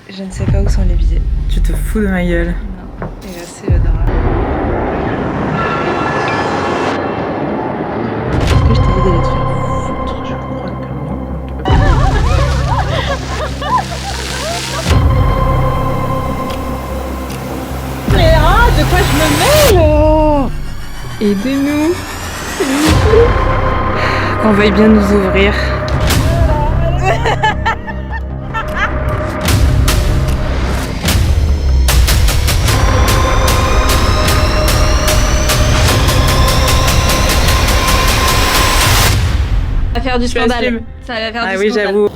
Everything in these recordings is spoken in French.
Je ne sais pas où sont les billets. Tu te fous de ma gueule. Non. Et là, c'est le drame. Est-ce que je t'ai dit d'aller te faire foutre? Je crois que non. Mais ah, de quoi je me mêle? Aidez-nous. Qu'on veuille bien nous ouvrir. Ça va faire du scandale. Ça va faire du scandale. Ah oui, j'avoue.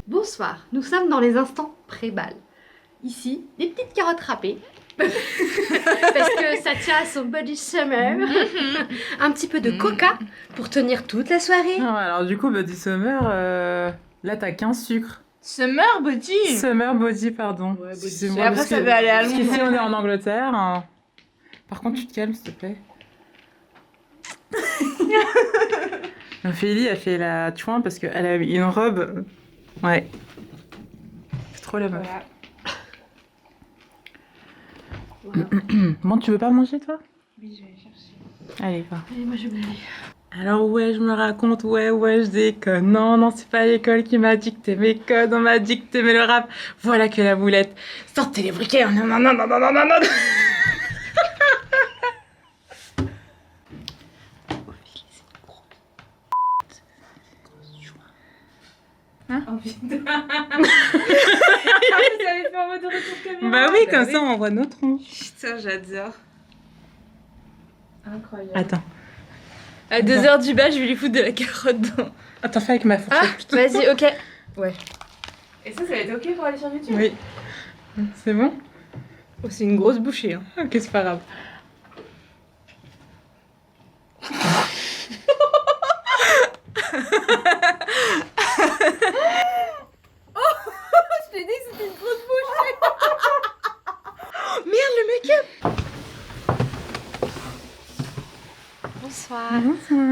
Bonsoir, nous sommes dans les instants pré-bal. Ici, des petites carottes râpées. Parce que ça tient à son body summer. Un petit peu de coca pour tenir toute la soirée. Non, alors du coup, Body Summer, là t'as 15 sucres. Summer Body. Summer Body, pardon. Ouais, Excusez-moi, et après, ça veut aller à parce Londres. qu'ici on est en Angleterre. Hein. Par contre, tu te calmes, s'il te plaît. Ophélie a fait la chouin parce qu'elle a une robe. Ouais. C'est trop la meuf. Voilà. Bon, tu veux pas manger, toi? Oui, je vais chercher. Allez, va. Allez, moi je vais aller. Alors ouais, je me raconte, ouais, je déconne. Non, c'est pas l'école qui m'a dicté mes codes, on m'a dicté mais le rap. Voilà que la boulette. Sortez les briquets, non. Hein? Oh putain. Vous avez fait en mode retour caméra. Bah oui, comme ça on voit nos tronches. Putain, j'adore. Incroyable. Attends. À 2h du bas, je vais lui foutre de la carotte dans. Attends, fais avec ma fourchette. Ah, vas-y, ok. Ouais. Et ça va être ok pour aller sur YouTube? Oui. C'est bon? Oh, c'est une grosse bouchée. Hein. Ok, c'est pas grave. Je t'ai dit que c'était une grosse bouchée. Merde, le make-up. Bonsoir. Bonsoir.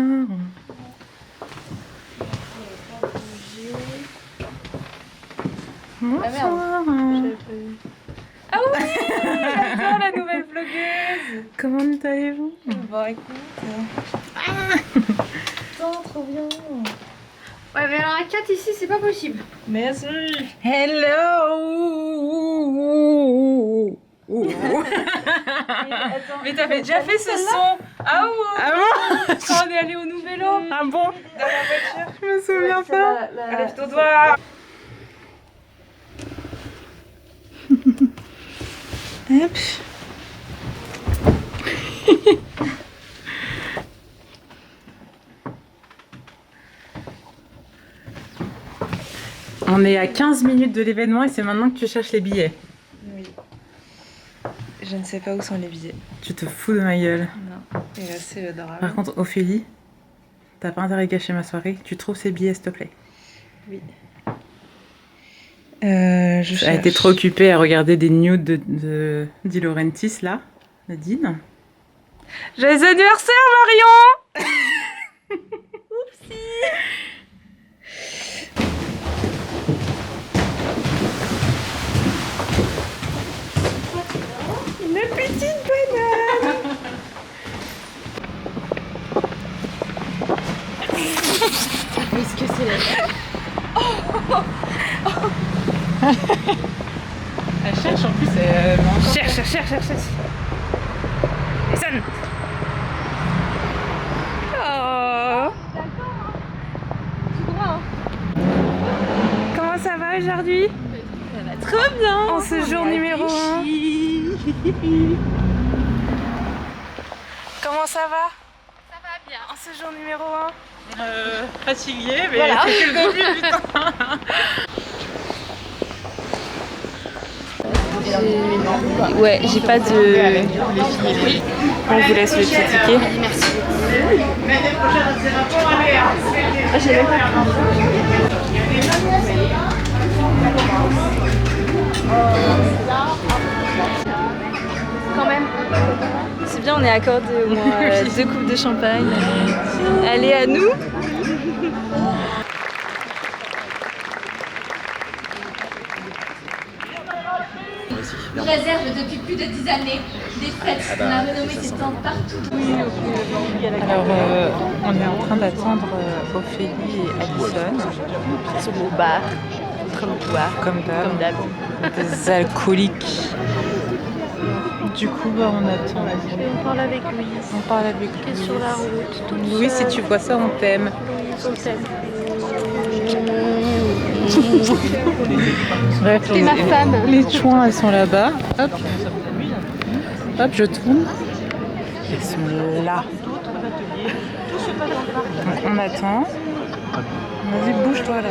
Ah oui, j'adore la nouvelle vlogueuse. Comment allez-vous? Bon, écoute. Trop bien. Ouais, mais alors à 4 ici, c'est pas possible. Merci. Hello. Mais t'avais déjà fait ce son. Ah ouais. Ah bon? Quand on est allé au Nouvel-An. Ah bon? Dans la voiture. Je me souviens pas. Lève ton doigt. Hop. On est à 15 minutes de l'événement et c'est maintenant que tu cherches les billets. Oui. Je ne sais pas où sont les billets. Tu te fous de ma gueule. Non. Et là, c'est le drame. Par contre, Ophélie, t'as pas intérêt à gâcher ma soirée. Tu trouves ces billets, s'il te plaît. Oui. Elle a été trop occupée à regarder des nudes de Di Laurentiis, là, Nadine. Joyeux anniversaire, Marion. Oupsie. Une petite banane. Qu'est-ce que c'est là? Elle cherche en plus, elle Cherche. Sonne. Oh. Comment ça va aujourd'hui? Ça va trop bien. En ce jour numéro 1. Comment ça va? Ça va bien. En ce jour numéro 1. fatiguée, mais Voilà. c'est que le début, putain. Ouais, j'ai pas de... On vous laisse le petit ticket. Merci. Ah, j'ai même pas quand même. C'est bien, on est accordé au moins 2 coupes de champagne. Allez, à nous. Nous réserve depuis plus de 10 années des fêtes. On a renommé ces stands partout. Alors, on est en train d'attendre Ophélie et Alison. Ils sont au bar, Comme comme d'hab. des alcooliques. Du coup, bah, on attend. On parle avec Louise, On parle avec qui est Louise. sur la route. toute Louise, si seule. tu vois ça, on t'aime. On t'aime. Bref, C'est ma femme. Les chouins, elles sont là-bas. Hop. Hop, je tourne. Elles sont là. Donc, on attend. Vas-y, bouge-toi là.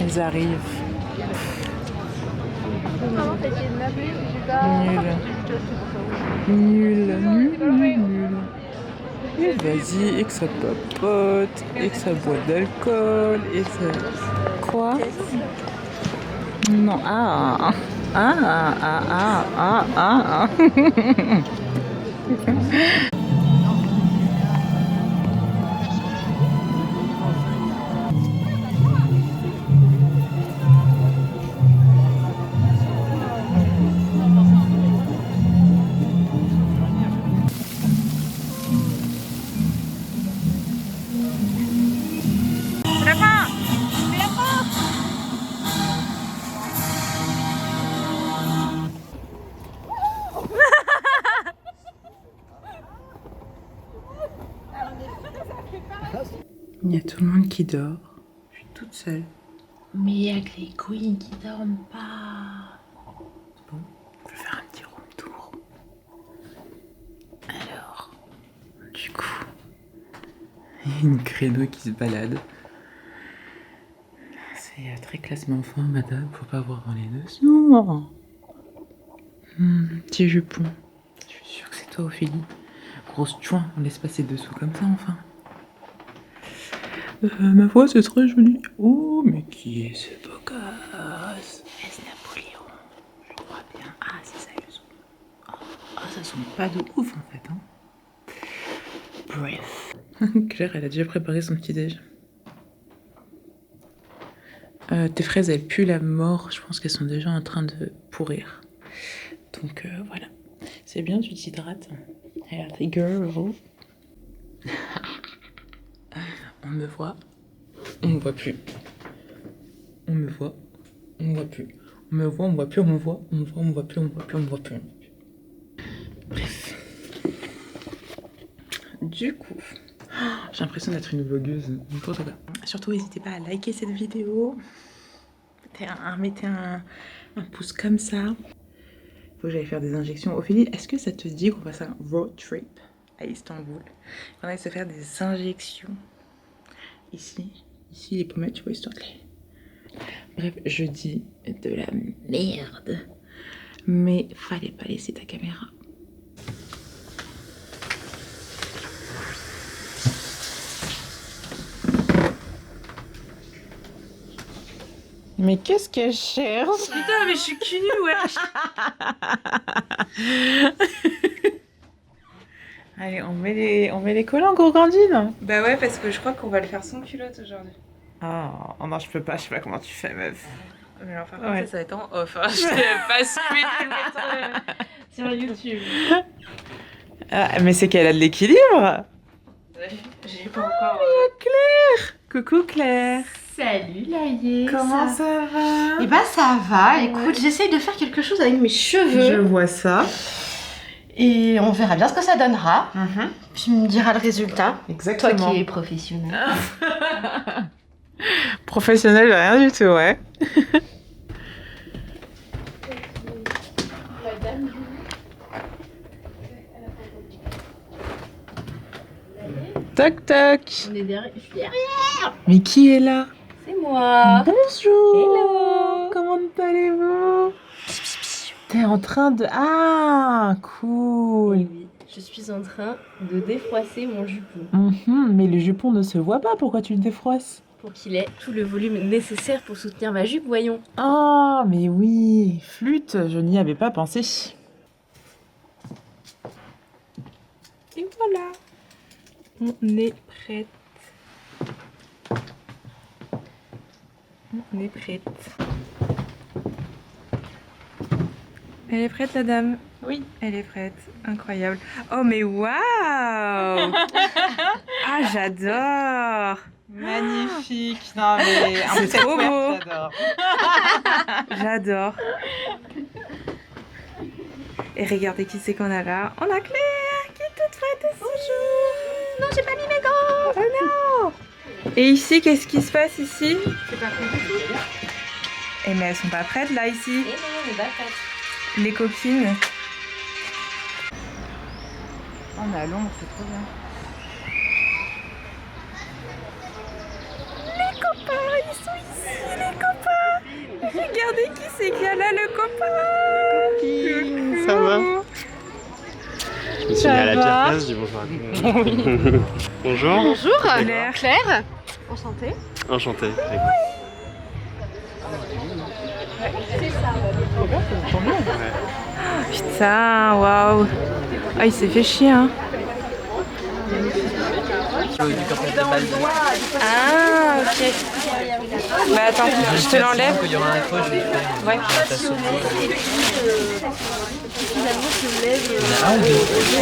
Elles arrivent. Nul. Et vas-y, et que ça papote, et que ça boit d'alcool, et ça... Quoi? Non, ah. Il y a tout le monde qui dort. Je suis toute seule. Mais il y a que les queens qui dorment pas. Bon, je vais faire un petit room tour. Alors, du coup, il y a une créneau qui se balade. C'est très classe mais enfant, madame, faut pas voir dans les dessous. Petit jupon. Je suis sûre que c'est toi, Ophélie. Grosse chouin, on laisse passer dessous comme ça, enfin. Ma voix, c'est très joli. Oh, mais qui est ce beau gosse? Est-ce Napoléon? Je crois bien. Ah, c'est ça le son. Oh, ça sonne pas de ouf, en fait. Hein. Bref. Claire, elle a déjà préparé son petit-déj. Tes fraises, elles puent la mort. Je pense qu'elles sont déjà en train de pourrir. Donc, voilà. C'est bien, tu t'hydrates. Healthy girl. On me voit, on me voit plus. On me voit, on me voit plus. On me voit, on me voit plus, on me voit, on me voit, on me voit plus, on me voit plus, on me voit plus. Bref. Du coup, j'ai l'impression d'être une vlogueuse. N'importe quoi. Surtout, n'hésitez pas à liker cette vidéo. Mettez un pouce comme ça. Faut que j'aille faire des injections. Ophélie, est-ce que ça te dit qu'on fasse un road trip à Istanbul? Qu'on aille se faire des injections. Ici, les pommettes, tu vois, histoire de les... Bref, je dis de la merde. Mais fallait pas laisser ta caméra. Mais qu'est-ce que je cherche? Putain, mais je suis cul nue, wesh. Allez, on met les collants, gourgandine. Bah ouais, parce que je crois qu'on va le faire sans culotte aujourd'hui. Ah, oh non, je sais pas comment tu fais, meuf. Mais alors, par Ouais. contre, ça va être en off. Hein. Je t'ai pas suivi de le mettre sur YouTube. Ah, mais c'est qu'elle a de l'équilibre. J'ai pas encore. Claire. Coucou Claire. Salut Laïe. Comment ça va? Eh ben ça va, écoute, j'essaye de faire quelque chose avec mes cheveux. Je vois ça. Et on verra bien ce que ça donnera. Puis tu me diras le résultat. Exactement. Toi qui es professionnel. Professionnel, rien du tout, ouais. Toc toc. On est derrière. Je suis derrière. Mais qui est là? C'est moi. Bonjour. Hello. Comment allez-vous? T'es en train de... Ah, cool. Oui, Je suis en train de défroisser mon jupon Mais le jupon ne se voit pas, pourquoi tu le défroisses? pour qu'il ait tout le volume nécessaire pour soutenir ma jupe, voyons. Ah, mais oui, flûte, je n'y avais pas pensé. Et voilà, on est prête. On est prête. Elle est prête, la dame? Oui, elle est prête. Incroyable. Oh, mais waouh! Ah, j'adore! Magnifique. Non mais C'est trop beau. J'adore. J'adore. Et regardez qui c'est qu'on a là. On a Claire qui est toute prête aussi. Bonjour. Non, j'ai pas mis mes gants. Oh non. Et ici, qu'est-ce qui se passe ici? C'est pas prêt du tout. Eh mais elles sont pas prêtes là ici. Et non, on est pas prête. Les copines. On est à l'ombre, c'est trop bien. Les copains, ils sont ici, les copains. Regardez qui c'est qu'il y a là, le copain. Ça va? Je me suis mis à la pire place du bonjour à tout le monde. Bonjour. Bonjour, Claire. Claire. Enchantée. Enchanté. Putain, waouh. Ah, il s'est fait chier, hein. Ah, ok. Bah attends, je te l'enlève. Ouais. Il y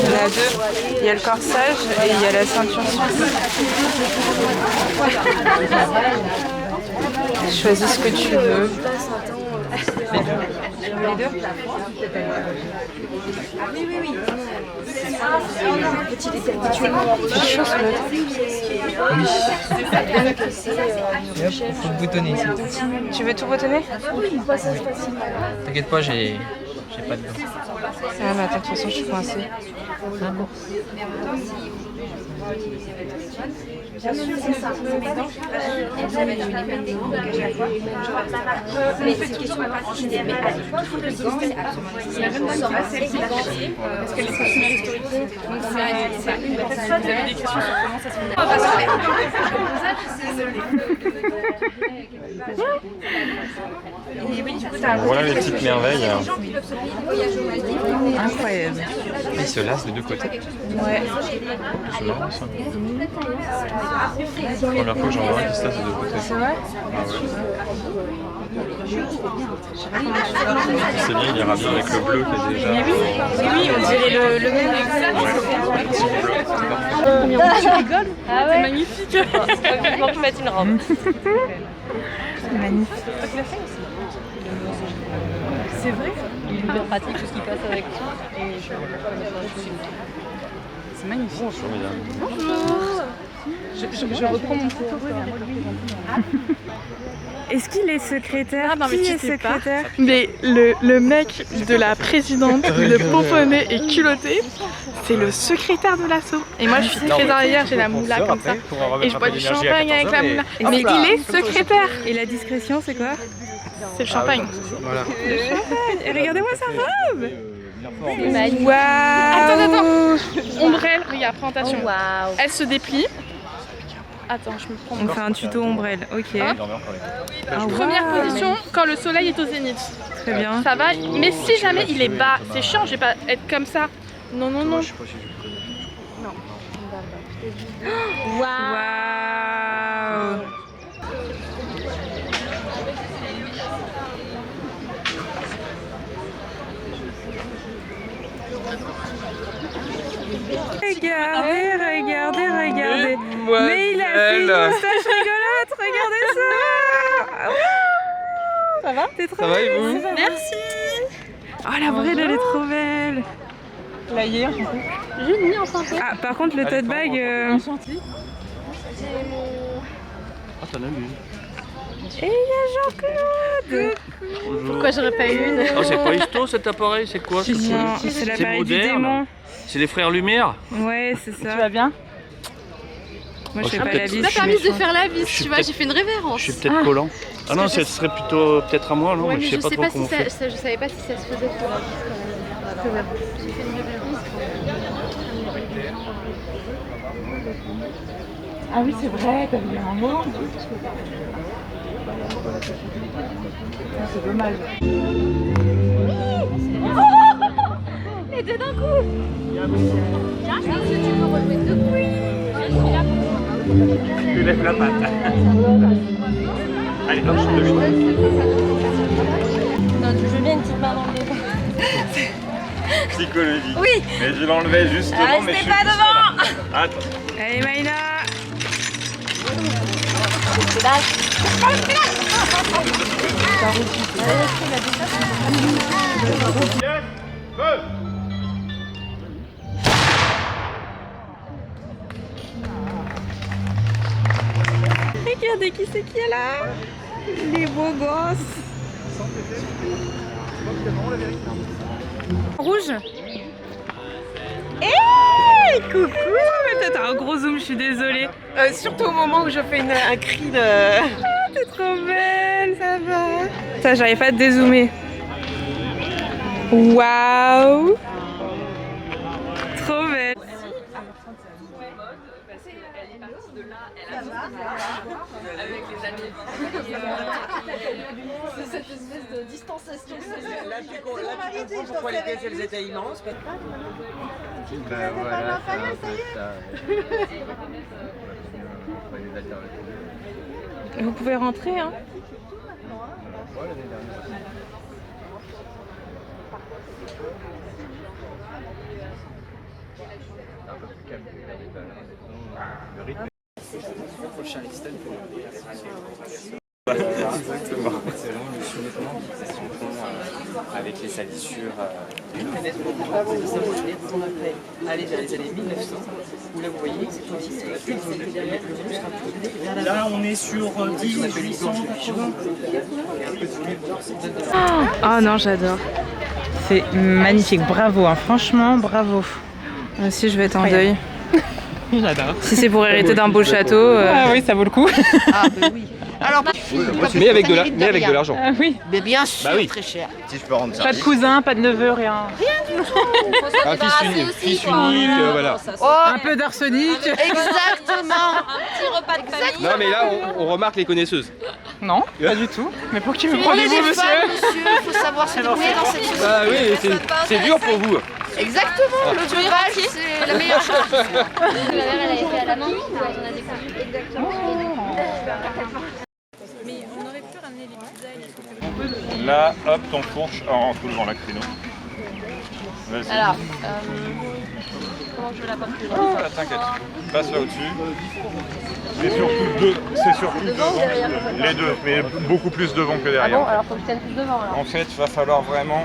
en a deux. Il y a le corsage et il y a la ceinture suisse. Choisis ce que tu veux. Les deux. C'est chaud ce l'autre. Oui. Faut boutonner ici. Tu veux tout boutonner? T'inquiète pas, j'ai pas de dents. Ah mais attends, de toute façon je suis coincée. Voilà les petites merveilles. Incroyable. Il se lasse des deux côtés. Ouais. C'est marrant ça. C'est la première fois que j'en vois un qui se lasse des deux côtés. C'est vrai? C'est bien, il ira bien avec le bleu qui est déjà. Oui, on dirait le même. Tu rigoles? Ah ouais. C'est magnifique. Il faut mettre une robe. C'est magnifique. C'est vrai? Il est hyper pratique tout ce qui passe avec. C'est magnifique. Bonjour. Je reprends mon photo. Est-ce qu'il est secrétaire? Ah non, mais Qui tu est sais pas. secrétaire? Mais le mec de la présidente, le pomponné et culotté, c'est le secrétaire de l'assaut. Et moi je suis très arrière, j'ai la moula comme ça. Et je bois du champagne avec la moula. Mais il est secrétaire. Et la discrétion, c'est quoi? C'est le champagne. Voilà. Et regardez-moi sa robe! C'est magnifique. Waouh! Attends. Ombrelle, regarde, présentation. Oh, waouh. Elle se déplie. Attends, je me prends. On fait un tuto ombrelle, ok. Hein? Ah, Première waouh. position, quand le soleil est au zénith. Très bien. Ça va, mais si jamais il est bas, c'est chiant, je vais pas être comme ça. Non, non, non. Waouh! Regardez, regardez, regardez. Mais il a fait une moustache rigolote, regardez ça. Ça va? T'es trop belle. Merci. Oh la vraie, elle est trop belle. La hier, du coup. J'ai mis en santé. Ah, par contre, le tote bag. Ah, t'en as une. Et il y a Jean-Claude. Pourquoi j'aurais pas eu une? Oh, c'est pas histo cet appareil, c'est quoi ça? Non, c'est l'appareil du moderne. démon. C'est les frères Lumière? Ouais, c'est ça. Tu vas bien? Moi, je Oh, fais je pas suis la peut-être- vis. Tu m'as je suis permis de méchante. faire la vis, Je tu suis vois, peut-être- j'ai fait une révérence. Je suis peut-être collant. Ah non, ce serait plutôt peut-être à moi, non? Ouais, Mais mais je sais pas trop comment on fait. je savais pas si ça se faisait pour la vis quand même. J'ai fait une révérence. Ah oui, c'est vrai, t'as vu un mot. C'est dommage. Les deux d'un coup. Tiens, je pense que tu peux relever deux coups. Je suis là pour... Tu lèves la patte. Allez, hop, je te mets. Non, je veux bien une petite main dans le dos. Psychologie. Oui. Mais je l'enlevais justement, mais je suis pas devant. Attends. Allez Maïna. Regardez qui c'est qui est là. Les beaux gosses. Rouge. Hey, coucou. Mais t'as un gros zoom, je suis désolée. Surtout au moment où je fais un cri de... T'es trop belle, ça va. Ça, j'arrive pas à te dézoomer. Waouh. Trop belle. C'est cette espèce de distanciation. Là, tu comprends pourquoi les pièces, elles étaient immenses. Ben voilà, c'est un peu ça. Vous pouvez rentrer, hein. Exactement. C'est vraiment le cheminement qui se confond avec les salissures. Allez, vers les années 1900, où là vous voyez, Là, on est sur 1880. Oh non, j'adore. C'est magnifique, bravo, hein. Franchement, bravo. Moi aussi, je vais être en deuil. J'adore. Si c'est pour hériter d'un beau château. Ah oui, ça vaut le coup. Ah, bah oui. Alors, Mais avec de l'argent. Ah oui. mais bien sûr, Bah oui. très cher. Si je peux rendre ça. Pas de cousin, pas de neveu, rien. Un fils unique, voilà. Un peu d'arsenic. Exactement. Petit repas de famille. Non, mais là, on remarque les connaisseuses. Non, pas du tout. Mais pour qui me On est prenez-vous, des monsieur femmes, monsieur. Il faut savoir se débrouiller dans cette société. Bah oui, c'est dur pour vous. Exactement. Le chauffage, c'est la meilleure chose. La mère, elle a été à la main. Ouais, j'en ai découvert. Exactement. Là, hop, ton fourche en soulevant la créneau. Vas-y. Alors, comment je veux la porter Ah, t'inquiète, passe là au-dessus. C'est surtout devant, les deux, mais beaucoup plus devant que derrière. Ah bon, alors faut que je tienne plus devant alors. En fait, il va falloir vraiment...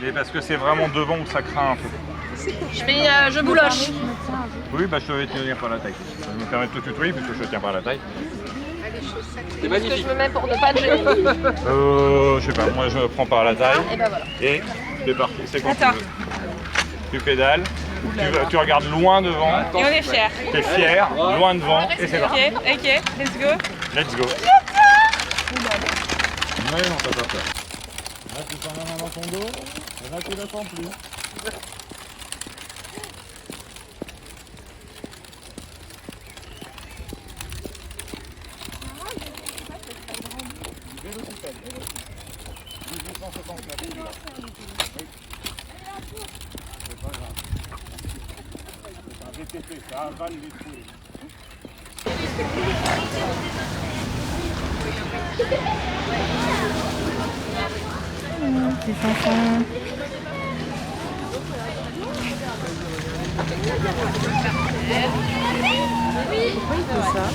Et parce que c'est vraiment devant où ça craint un peu. Je bouloche. Oui, bah je vais te tenir par la taille. Je me permets de te tutoyer puisque je te tiens par la taille. C'est Qu'est-ce que je me mets pour ne pas te gêner? Je sais pas, moi je me prends par la taille. Et ben voilà. Et c'est parti, c'est quand tu veux. Tu pédales, tu regardes loin devant. Et on est fiers. Tu es fier, loin devant, et c'est parti. Ok, let's go. Let's go. Ouais, non, t'as pas peur. Là, tu sens la main dans ton dos, et là, tu la sens plus. Ça avale les fruits. Les enfants. Pourquoi il fait ça?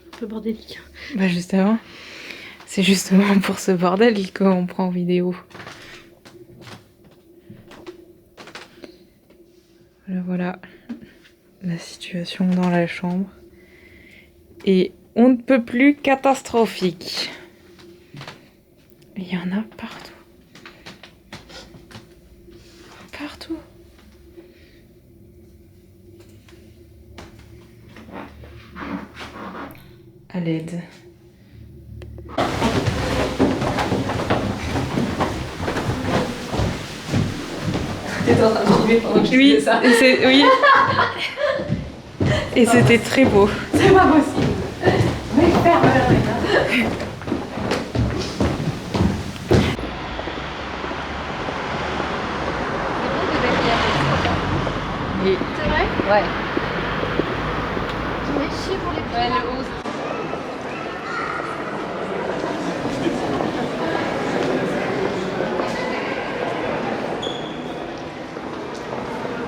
Un peu bordélique. Bah justement, c'est justement pour ce bordel qu'on prend vidéo. Voilà la situation dans la chambre. Et on ne peut plus catastrophique. Il y en a partout. Partout. À l'aide. T'étais en train de filmer pendant que je Oui, disais ça. oui. Et c'était très beau. C'est pas possible. Mais ferme la Oui. C'est vrai? Ouais. Tu mets chier pour les Ouais, le 11.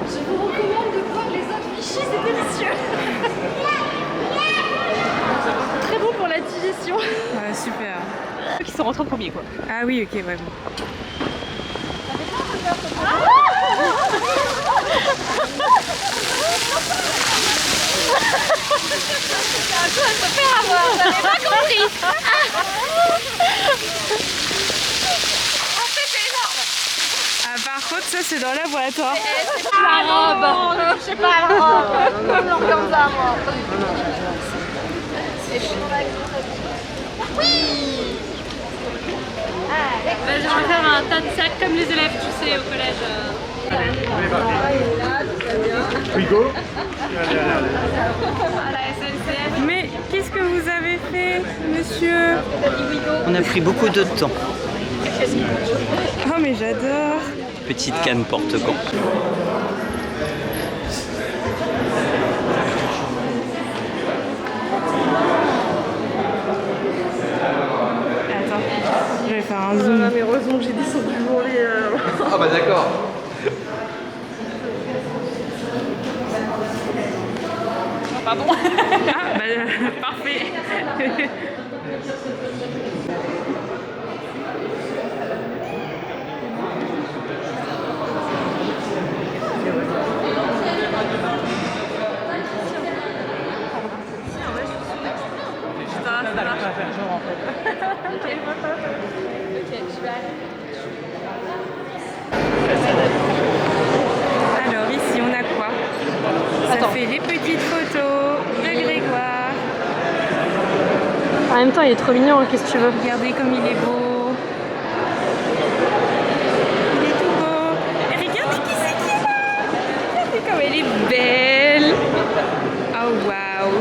Je vous recommande de voir les autres Vichy, c'est délicieux. Très bon pour la digestion. Ouais, super. Ceux qui sont rentrés en premier, quoi. Ah oui, ok, ouais. Bon. J'avais pas compris. Ah, par contre, ça c'est dans la boîte. Hein. La robe. Je sais pas, la robe. Non, comme ça, moi. J'aimerais faire un tas de sacs comme les élèves, tu sais, au collège. Frigo. À la SNCF. Mais qu'est-ce que vous avez fait, monsieur? On a pris beaucoup de temps. Oh, mais j'adore. Petite canne porte-gants. Attends, je vais faire un zoom. Mais heureusement que j'ai descendu le volet. Ah bah d'accord. Pardon. Ah, bah, parfait. Alors ici on a quoi? Ça fait les petites photos de Grégoire. En même temps, il est trop mignon, qu'est-ce que tu veux? Regardez comme il est beau. Il est tout beau. Et regardez qui c'est qui est là. Regardez comme elle est belle. Oh waouh.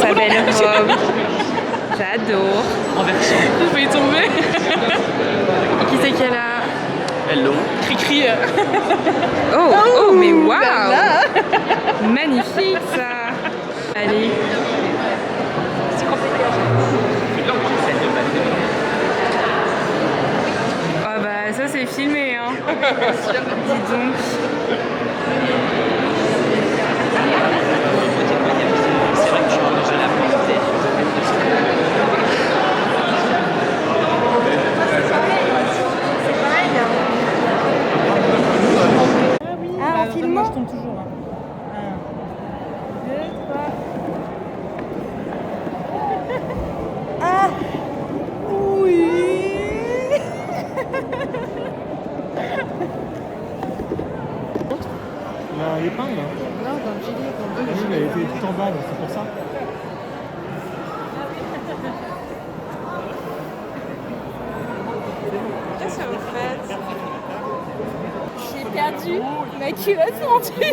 Sa belle robe. J'adore. En version. Vous pouvez tomber. Qui c'est qu'elle a? Hello. Cri-cri. Oh, mais waouh. Magnifique ça. Allez. Ah bah ça c'est filmé hein. Dis donc. C'est vrai que tu manges à la portée. Ah, en filmant. Je tombe toujours. 1, 2, 3. Ah oui. Il y a un épingle. Non, dans le gilet. Il a été tout en bas, donc c'est pour ça. Qu'est-ce que vous faites? J'ai perdu ma culotte fendue.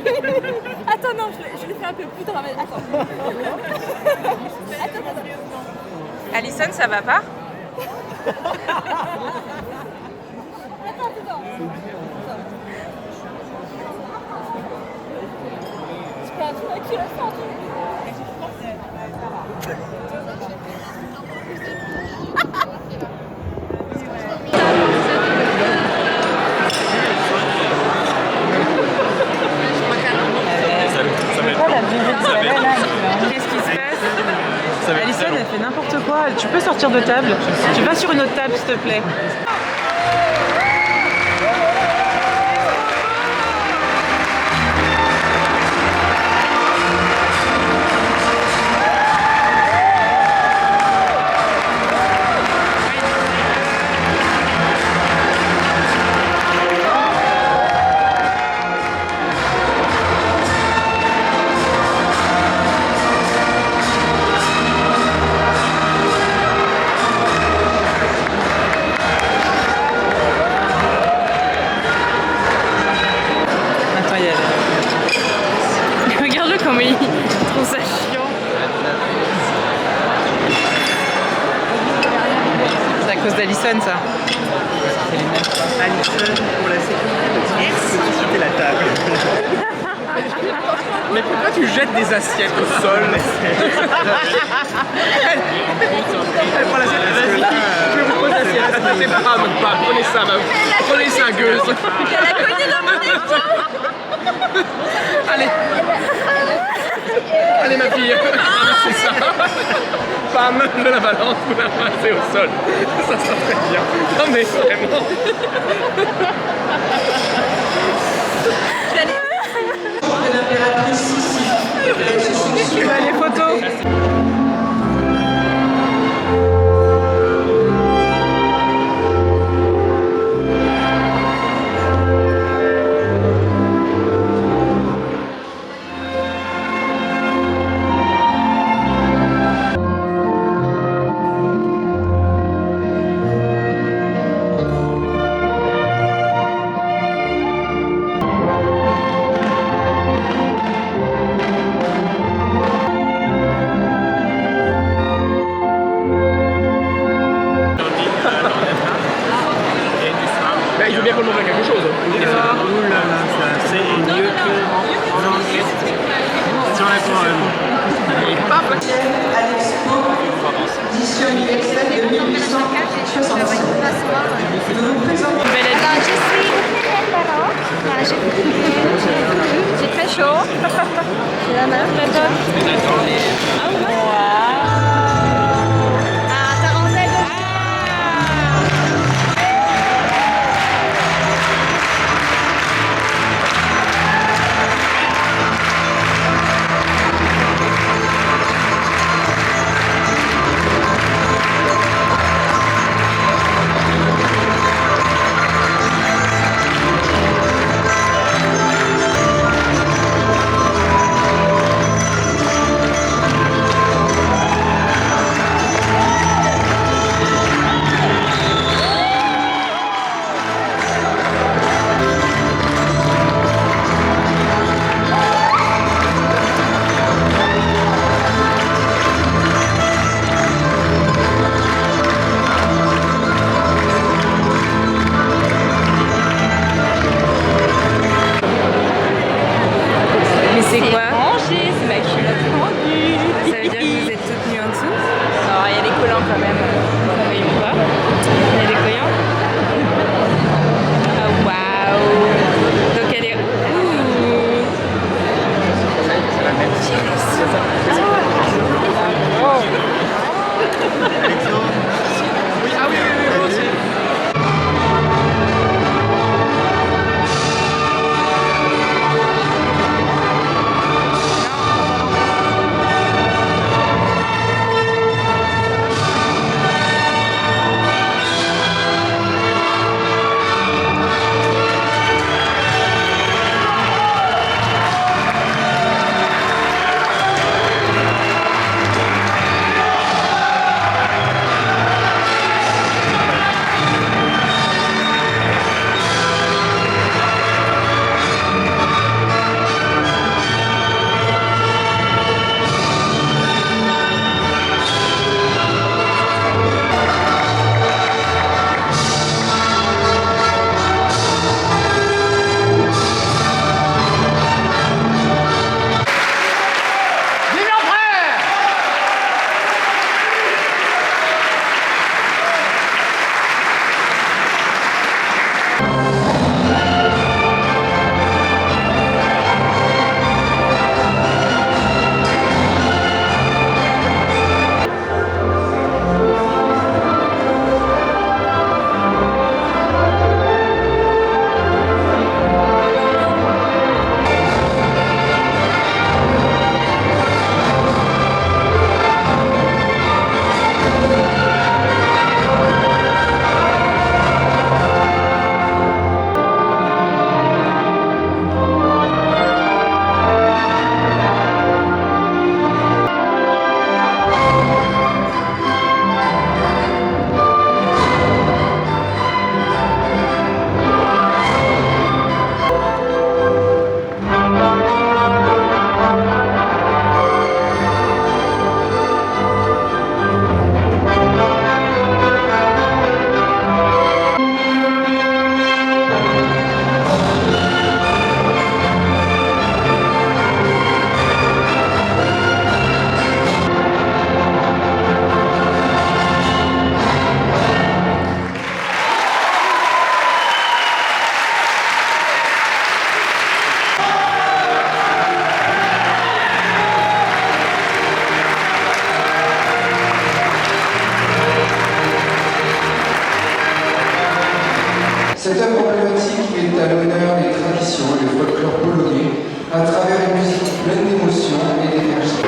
Attends, non, je l'ai fait un peu plus dramatique. Attends. Attends. Alison, ça va pas? J'ai perdu ma culotte fendue. Qu'est-ce qui se passe? Alison, elle fait n'importe quoi. Tu peux sortir de table? Tu vas sur une autre table, s'il te plaît. d'Alison ça. C'est les mêmes. Alison pour la sécurité. C'était la table. Mais pourquoi tu jettes des assiettes au sol? Elle prend l'assiette, vas-y. Je vous pose l'assiette. Attendez pas, même pas. Prenez ça, prenez ça, gueuse. Elle a cogné dans mon étau. Allez. Allez ma fille, ramassez ça. Bam, je la balance, vous la ramassez au sol. Ça sera très bien. Non mais vraiment. Les photos. Il faut bien qu'on mange quelque chose. C'est mieux que... Si on répond à l'expo édition universelle de 1865. Nous vous présentons. Alors, je suis j'ai très chaud. C'est la même, d'accord. Ah, tarentelle de Cette œuvre emblématique met à l'honneur les traditions et le folklore polonais à travers une musique pleine d'émotion et d'énergie.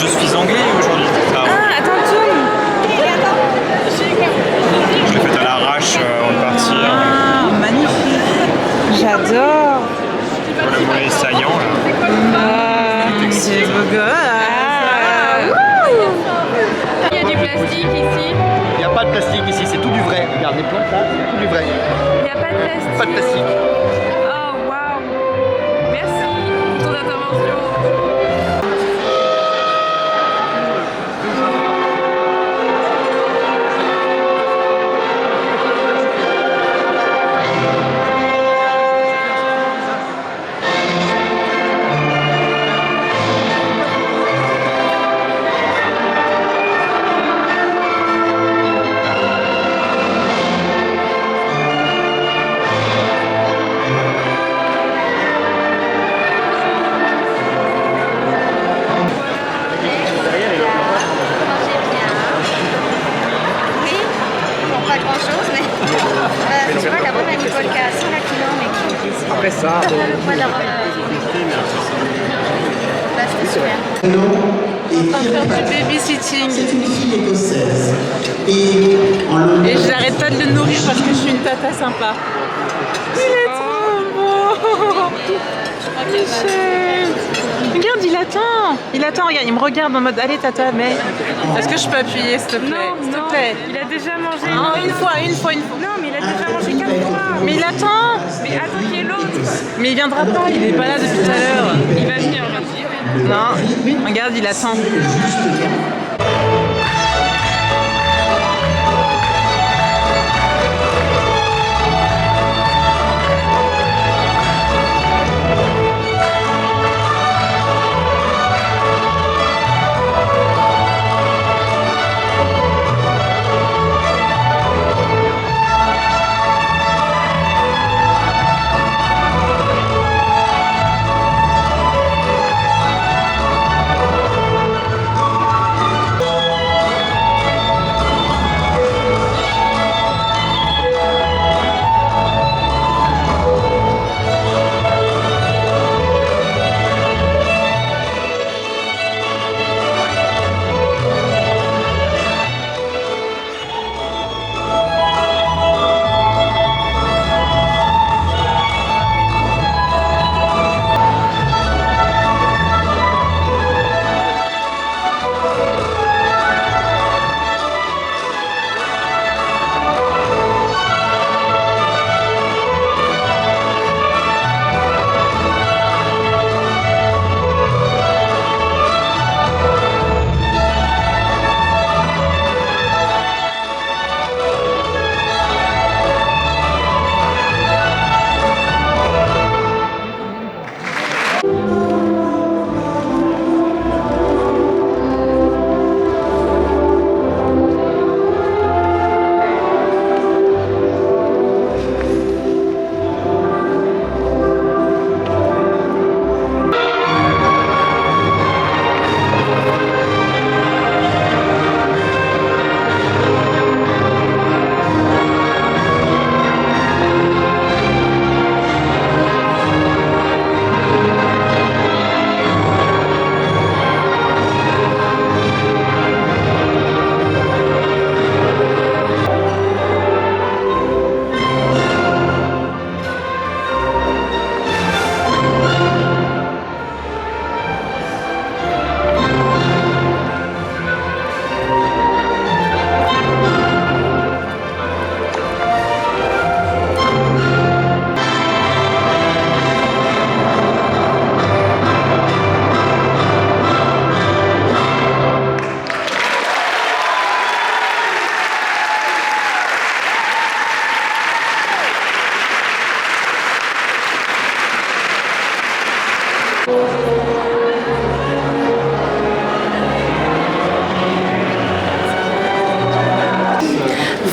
je suis anglais aujourd'hui. Ah, attends, tourne. Je l'ai fait à l'arrache avant de partir. Ah, magnifique. J'adore. Le mollet saillant là. regarde, les plantes là, c'est tout du vrai. Il n'y a pas de plastique. Pas de plastique. Oh waouh. Merci pour ton intervention. Après ça, Babysitting. C'est une fille écossaise. Et je n'arrête pas de le nourrir parce que je suis une tata sympa. Il est trop beau. Michel. Regarde, il attend, regarde, il me regarde en mode allez tata, mais est-ce que je peux appuyer s'il te plaît? Non, s'il te plaît. Il a déjà mangé. Une fois. Non, mais il a déjà mangé 4 fois. Mais il attend. Mais attends qu'il y ait l'autre. Mais il viendra pas, il est pas là depuis tout à l'heure. Il va venir, Non, regarde, il attend.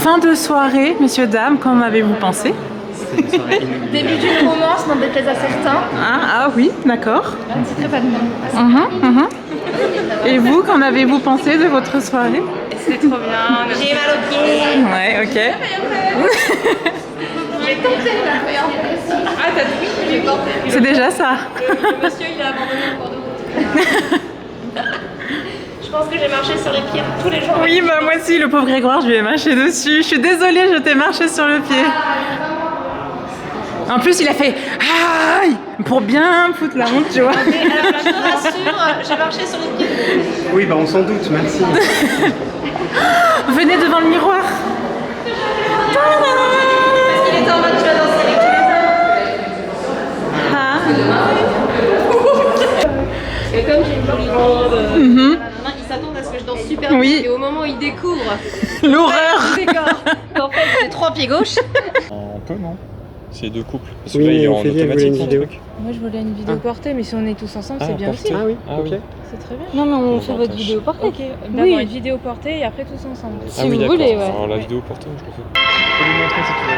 Fin de soirée, messieurs, dames, qu'en avez-vous pensé? Début d'une romance, n'en déplaise à certains. Ah oui, d'accord. Je ne citerai pas de nom. Et vous, qu'en avez-vous pensé de votre soirée? C'était trop bien. J'ai mal aux pieds. Ouais, ok. J'ai tenté la faire. Ah, t'as dit? J'ai tenté. C'est déjà ça. Le monsieur, il a abandonné le cours d'eau. Je pense que j'ai marché sur les pieds tous les jours. Oui, bah moi aussi, le pauvre Grégoire, je lui ai marché dessus. Je suis désolée, je t'ai marché sur le pied. En plus, il a fait aïe pour bien foutre la honte, tu vois. Mais alors là, je te rassure, j'ai marché sur les pieds. Oui, bah on s'en doute, merci. Venez devant le miroir. Attends, Parce qu'il était en mode tu vas danser avec tous les hommes. Et comme j'ai une jolie robe, ils s'attendent à ce que je danse super bien. Et au moment où ils découvrent l'horreur qu'en fait c'est 3 pieds gauche. Un peu, non? C'est 2 couples. Parce que là, il est en automatique, ton truc. Moi je voulais une vidéo portée, mais si on est tous ensemble, c'est bien aussi. Ah oui, ok. C'est très bien. Non, mais on fait votre vidéo portée. Ok, d'abord une vidéo portée et après tous ensemble. Si vous voulez, ouais. Alors la vidéo portée, je le fais. Je peux lui montrer si tu veux.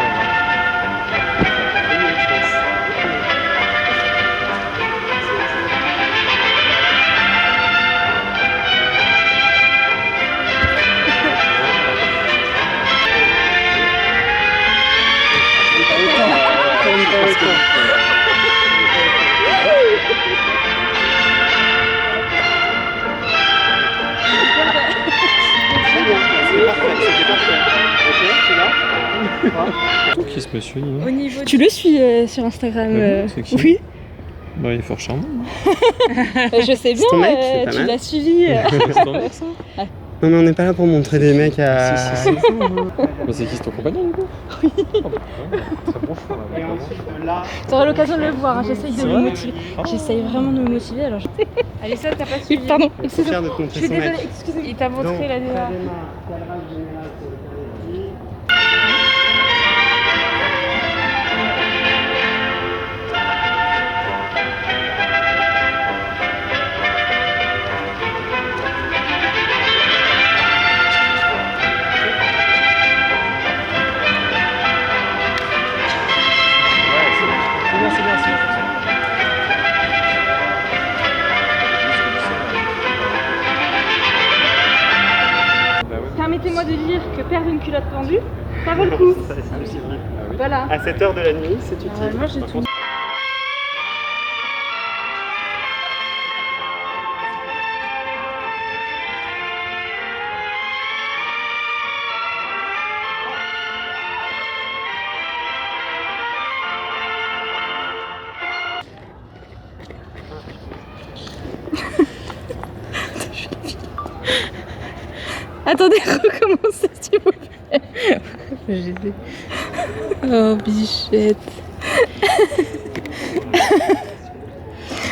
Qui est ce monsieur? Au niveau tu le suis sur Instagram? Oui. Bah, il est fort charmant. Je sais bien, tu l'as suivi. C'est ton mec, ça? Non mais on n'est pas là pour montrer des mecs à... Si. Bah, c'est qui, c'est ton compagnon du coup? Oui. Très bon choix. T'auras l'occasion de le voir, hein. J'essaye de me motiver. J'essaye vraiment de me motiver, alors allez, ça t'as pas suivi. Pardon, excusez-moi. Je suis désolée, excusez-moi. Il t'a montré la déjà. Permettez-moi de dire que perdre une culotte tendue, ça vaut le coup. Voilà. À cette heure de la nuit, c'est utile. Moi j'ai tout. Attendez, recommencez s'il vous plaît. Oh, bichette.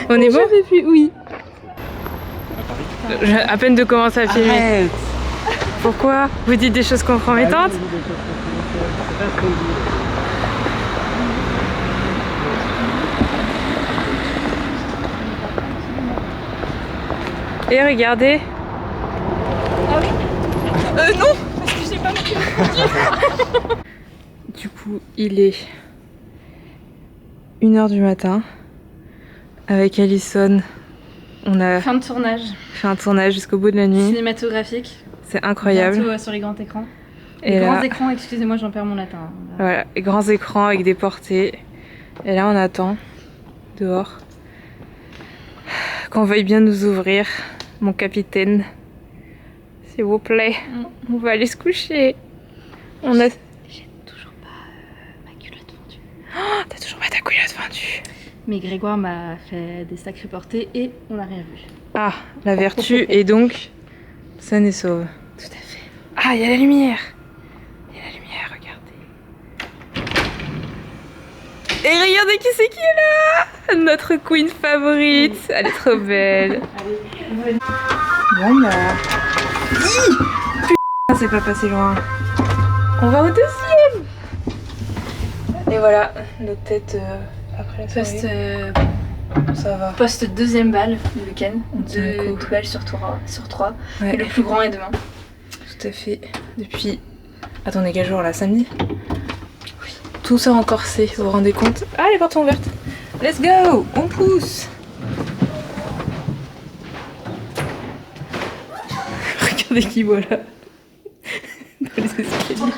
On est bon? Oui. À peine de commencer à filmer. Arrête. Pourquoi? Vous dites des choses compromettantes? Et regardez. Ah oui. Non, parce que j'ai pas mis. Du coup, il est 1h du matin. Avec Alison, on a Fin de tournage. fait un tournage jusqu'au bout de la nuit. Cinématographique. C'est incroyable. Bientôt sur les grands écrans. Et grands là, écrans, excusez-moi, j'en perds mon latin. voilà, les grands écrans avec des portées. Et là, on attend dehors qu'on veuille bien nous ouvrir, mon capitaine. S'il vous plaît, on va aller se coucher. On a... J'ai toujours pas ma culotte fendue. Oh, t'as toujours pas ta culotte fendue. Mais Grégoire m'a fait des sacrées portées et on n'a rien vu. Ah, la vertu est donc saine et sauve. Tout à fait. Ah, il y a la lumière. Il y a la lumière, regardez. Et regardez qui c'est qui est là. Notre queen favorite. Elle est trop belle. Bon bah... Putain, c'est pas passé loin. On va au deuxième. Et voilà, notre tête après la soirée. Ça va. Post deuxième balle du week-end. tient le coup. 2 balles sur 3. Ouais. Et le plus grand est demain. Tout à fait. Depuis... Attendez, quel jour là? Samedi? Oui. Tout ça en corset, vous vous rendez compte? Ah, les portes sont ouvertes. Let's go. On pousse. Regardez qui voit là. Dans les escaliers.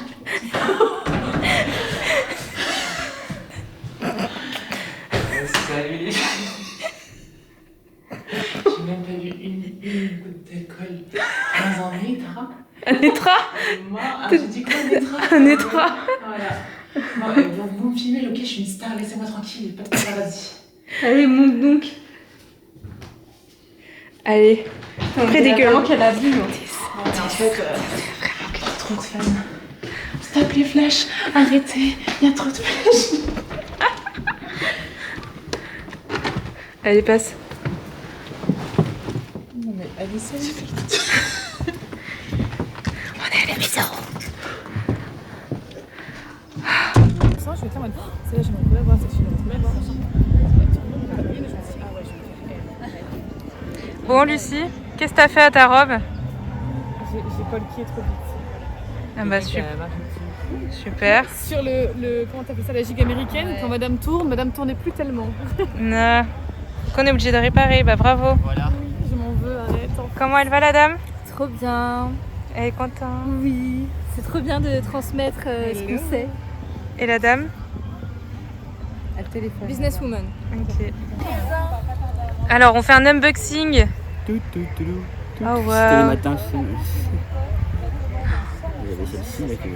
Salut les filles. J'ai même pas vu une goutte d'alcool dans un étra. Un étra? J'ai dit quoi, un étra? Un étra. Voilà. Bon, vous me filmez, ok, je suis une star, laissez-moi tranquille, pas de paparazzi. Allez, monte donc. Allez, près des gueules. Vraiment qu'elle a vu. En fait, Vraiment que t'es trop fan. Stop les flèches, arrêtez, il y a trop de flèches. Allez, passe. Non mais Alice, On est à la maison. je suis en mode, c'est là, j'ai mon collègue voir cette fille. Bon, Lucie, qu'est-ce que t'as fait à ta robe? J'ai pas le pied trop vite. Ah bah super. Sur le comment t'appelles ça, la gigue américaine, quand Madame tournait plus tellement. Non. Qu'on est obligé de réparer, bah bravo. Voilà. Je m'en veux, arrête. Comment elle va la dame? Trop bien. Elle est contente. Oui, c'est trop bien de transmettre ce qu'on sait. Et la dame? Elle téléphone. Businesswoman. Ok. Alors on fait un unboxing. Oh C'était le wow. matin. Il y avait celle-ci là que...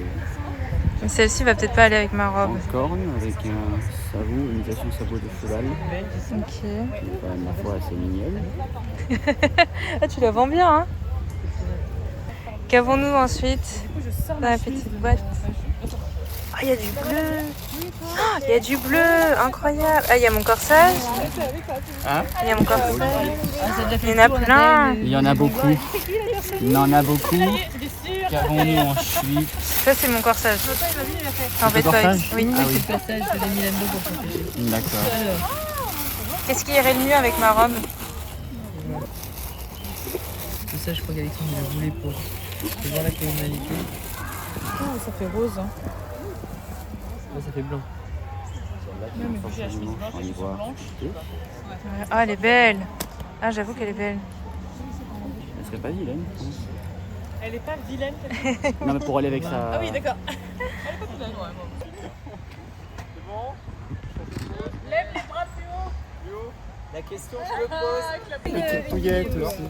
Celle-ci va peut-être pas aller avec ma robe. en corne avec un sabot, une imitation de sabot de cheval. Ok. Qui est quand même ma foi assez mignonne. Ah tu la vends bien hein. Qu'avons-nous ensuite dans la petite boîte? Ah il y a du bleu. Il y a du bleu, incroyable. Ah il y a mon corsage. Hein? Il y a mon corsage. Il y en a plein. Il y en a beaucoup. Il y en a beaucoup. Qu'avons-nous ensuite? Ça c'est mon corsage. En fait pas. Oui. Ah oui. D'accord. Qu'est-ce qui irait le mieux avec ma robe? Tout ça, je crois qu'Alexandre il a voulu pour. Tu vois la criminalité. Oh, ça fait rose. Hein. Là, ça fait blanc. En ivoire. Ah elle est belle. Ah j'avoue qu'elle est belle. Elle serait pas vilaine. Elle est pas vilaine. Non mais pour aller avec sa... Ah oui, d'accord. Lève les bras plus haut. La question que je pose. Petite touillette aussi.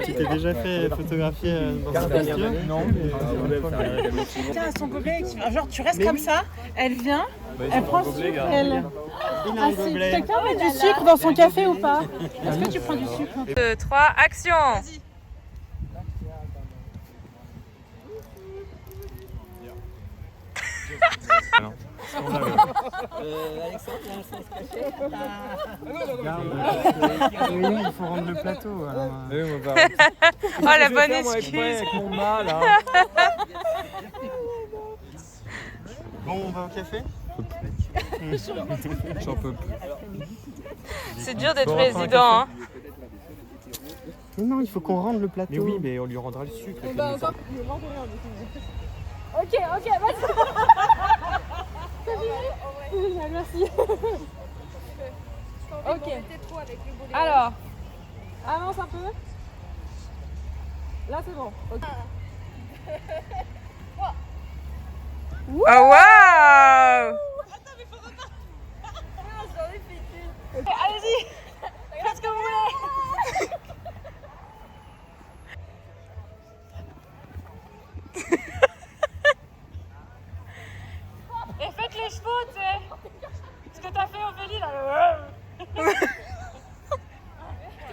Tu t'es déjà fait photographier dans sa posture? Non. Tiens, son gobelet, genre tu restes comme ça, elle vient, elle prend son elle. Ah, si quelqu'un met du sucre dans son café ou pas? Est-ce que tu prends du sucre? 2, 3, action! Alexandre, il y a un sens caché. Oui, il faut rendre le plateau. Alors... Oh la bonne excuse! Bon, on va au café? J'en peux plus. C'est dur d'être président, hein? Mais non, il faut qu'on rende le plateau. Mais oui, mais on lui rendra le sucre. Ok, vas-y. Merci. Ok. Alors, avance un peu. Là, c'est bon. Okay. Oh waouh! Allez-y, faites ce que vous voulez. Et faites les chevaux, tu sais. Ce que t'as fait Ophélie là. Je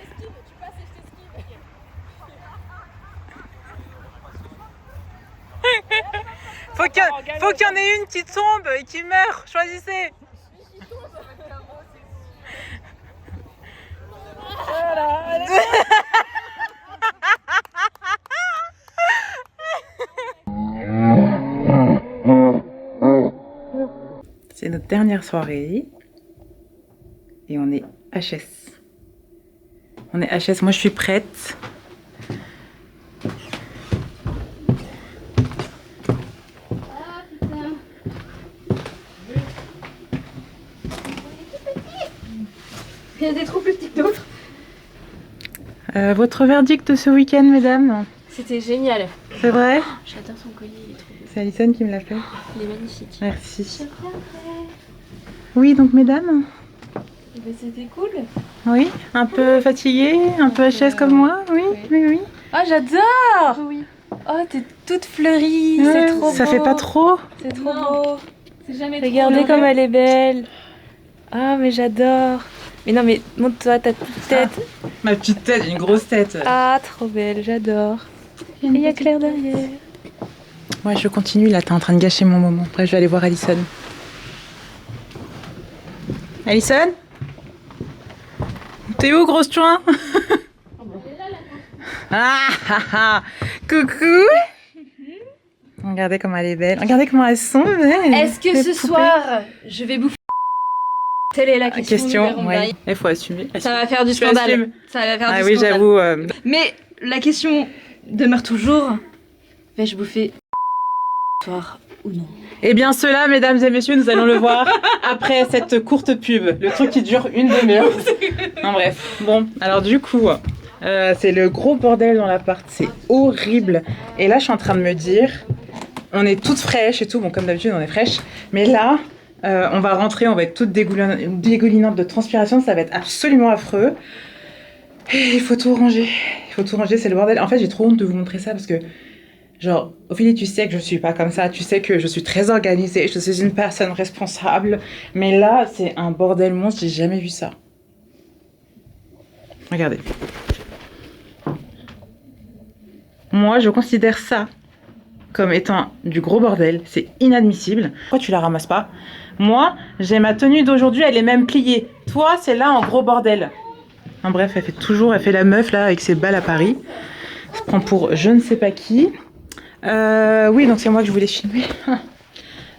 t'esquive, tu passes et je t'esquive. Faut qu'il y en ait une qui tombe et qui meurt. Choisissez. Voilà. C'est notre dernière soirée et on est HS. On est HS, moi je suis prête. Il y a des trop plus petits que d'autres. Votre verdict de ce week-end, mesdames? C'était génial. C'est vrai? J'adore son collier, il est trop beau. C'est Alison qui me l'a fait. Il est magnifique. Merci. Oui, donc mesdames? C'était cool. Oui, un peu fatiguée, un peu HS comme moi? Oui, oui. Oh j'adore! Oui. Oh t'es toute fleurie, Ouais, c'est trop beau. ça fait pas trop? C'est trop beau. C'est jamais Regardez trop comme elle est belle. Ah mais j'adore. Mais non, mais montre-toi ta petite tête. Ma petite tête, une grosse tête. Ah, trop belle, j'adore. Et il y a Claire derrière. Ouais, je continue, là, t'es en train de gâcher mon moment. Après, je vais aller voir Alison. Alison? T'es où, grosse chouin? Ah. Coucou. Regardez comment elle est belle. Regardez comment elles sont belles. Est-ce que ce soir, je vais bouffer? Telle est la question. Ouais. Il faut assumer. Ça va faire du Tu scandale. assumes. Ça va faire Ah du oui, scandale. j'avoue. Mais la question demeure toujours, vais-je bouffer ce soir ou non? Eh bien, cela, mesdames et messieurs, nous allons le voir après cette courte pub. Le truc qui dure une demi-heure. En bref. Bon, alors du coup, c'est le gros bordel dans l'appart. C'est horrible. Et là, je suis en train de me dire, on est toutes fraîches et tout. Bon, comme d'habitude, on est fraîches. Mais là, on va rentrer, on va être toutes dégoulinantes de transpiration. Ça va être absolument affreux. Et il faut tout ranger. Il faut tout ranger, c'est le bordel. En fait, j'ai trop honte de vous montrer ça parce que genre, Ophélie, tu sais que je suis pas comme ça, tu sais que je suis très organisée, je suis une personne responsable, mais là, c'est un bordel monstre, j'ai jamais vu ça. Regardez. Moi, je considère ça comme étant du gros bordel, c'est inadmissible. Pourquoi tu la ramasses pas? Moi, j'ai ma tenue d'aujourd'hui, elle est même pliée. Toi, c'est là en gros bordel. En bref, elle fait la meuf là avec ses balles à Paris. Elle se prend pour je ne sais pas qui. Oui, donc c'est moi que je voulais filmer.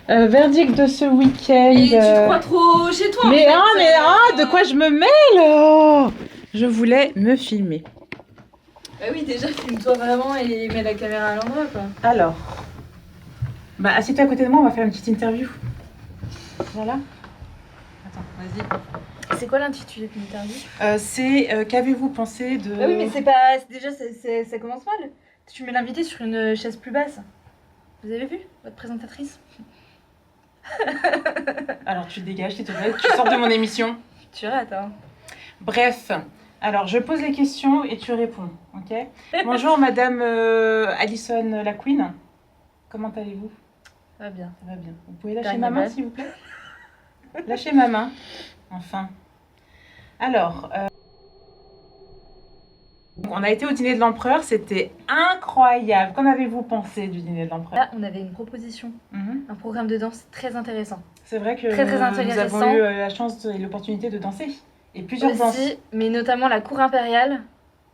Verdict de ce week-end. Et tu crois trop chez toi? Mais en fait, de quoi je me mêle? Je voulais me filmer. Bah oui, déjà, filme-toi vraiment et mets la caméra à l'endroit, quoi. Alors, bah assieds-toi à côté de moi, on va faire une petite interview. Voilà. Attends, vas-y. C'est quoi l'intitulé de l'interview? C'est qu'avez-vous pensé de... Ah oui, mais c'est pas... Déjà, ça commence mal. Tu mets l'invité sur une chaise plus basse. Vous avez vu votre présentatrice? Alors tu te dégages, s'il te plaît, tu sors de mon émission. Tu rates, hein. Bref, alors je pose les questions et tu réponds, ok? Bonjour madame Alison la Queen. Comment allez-vous? Ça va bien. Ça va bien. Vous pouvez lâcher Dernier ma main bal. s'il vous plaît? Lâchez ma main. Enfin. Alors... on a été au dîner de l'empereur, c'était incroyable. Qu'en avez-vous pensé du dîner de l'empereur? Là, on avait une proposition, un programme de danse très intéressant. C'est vrai que Très nous intéressant. avons eu la chance et l'opportunité de danser. Et plusieurs danses. Aussi, mais notamment la cour impériale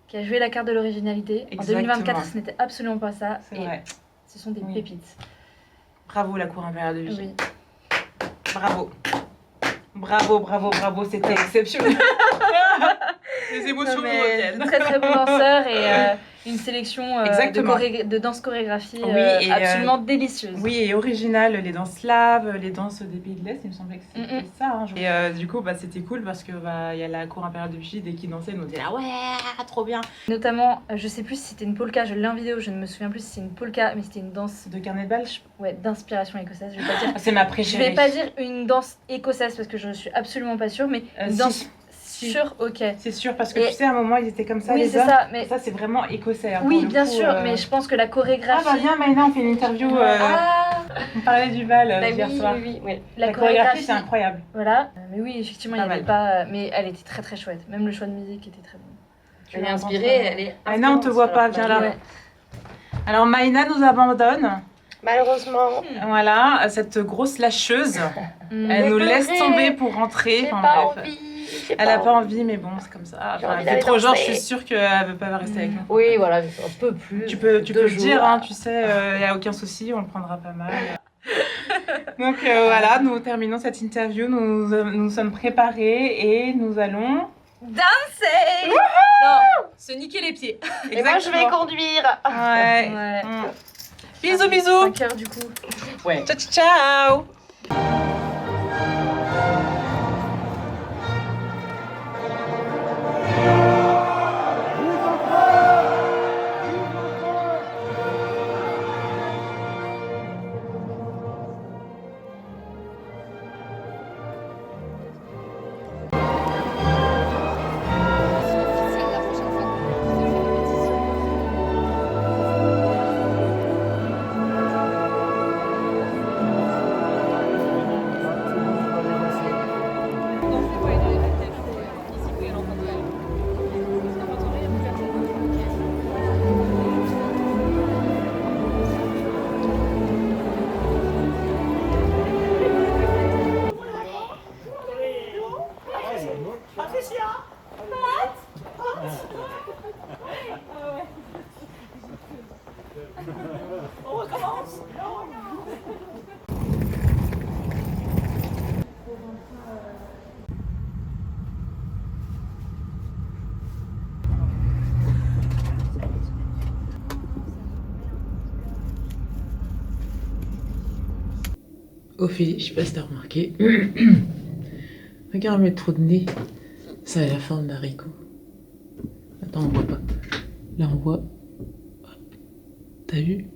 qui a joué la carte de l'originalité. Exactement. En 2024, ce n'était absolument pas ça. C'est Et vrai. ce sont des Oui. pépites. Bravo la cour impériale de Vichy. Oui. Bravo. Bravo, bravo, bravo, c'était exceptionnel. Les émotions Non, nous mais reviennent. très très bons danseurs et une sélection Exactement. de danse chorégraphie Oui, et, absolument délicieuse. Oui, et original, les danses slaves, les danses des pays de l'Est, il me semblait que c'était ça. Hein. Et du coup, bah, c'était cool parce que y a la cour impériale de Vichy, dès qu'ils dansaient, nous on était là, ouais, trop bien. Notamment, je sais plus si c'était une polka, je l'ai en vidéo, je ne me souviens plus si c'est une polka, mais c'était une danse de carnet de bal, ouais, d'inspiration écossaise. Je vais pas dire. C'est ma préférée. Je vais pas dire une danse écossaise parce que je ne suis absolument pas sûre, mais une danse sûre, ok. C'est sûr parce que tu sais, à un moment ils étaient comme ça. Oui, les c'est hommes. ça, mais ça c'est vraiment écossais. Hein, oui, bien sûr, mais je pense que la chorégraphie. Ah bah viens, Maïna, on fait une interview. On parlait du bal hier soir. Oui. La chorégraphie, c'est incroyable. Voilà. Mais oui, effectivement, il n'y avait mal. pas. Mais elle était très très chouette. Même le choix de musique était très bon. Elle est inspirée, elle est. Maïna, on te voit pas, viens là. Alors Maïna nous abandonne. Malheureusement. Voilà, cette grosse lâcheuse. Elle nous laisse tomber pour rentrer. J'ai Enfin, pas bref. envie. Elle a pas envie, mais bon, c'est comme ça. Enfin, elle fait trop genre, je suis sûre qu'elle veut pas rester avec nous. Oui, voilà, un peu plus. Tu peux le dire, hein, tu sais, il n'y a aucun souci, on le prendra pas mal. Donc voilà, nous terminons cette interview, nous sommes préparés et nous allons... danser. Non, se niquer les pieds. Et moi, je vais conduire. Ouais. Ouais. Bisous, bisous. 5 heures du coup. Ouais. Ciao, ciao. On recommence. Ophélie, je sais pas si t'as remarqué. Regarde mes trous de nez. Ça a la forme d'un haricot. Attends, on voit pas. Là, on voit. T'as vu?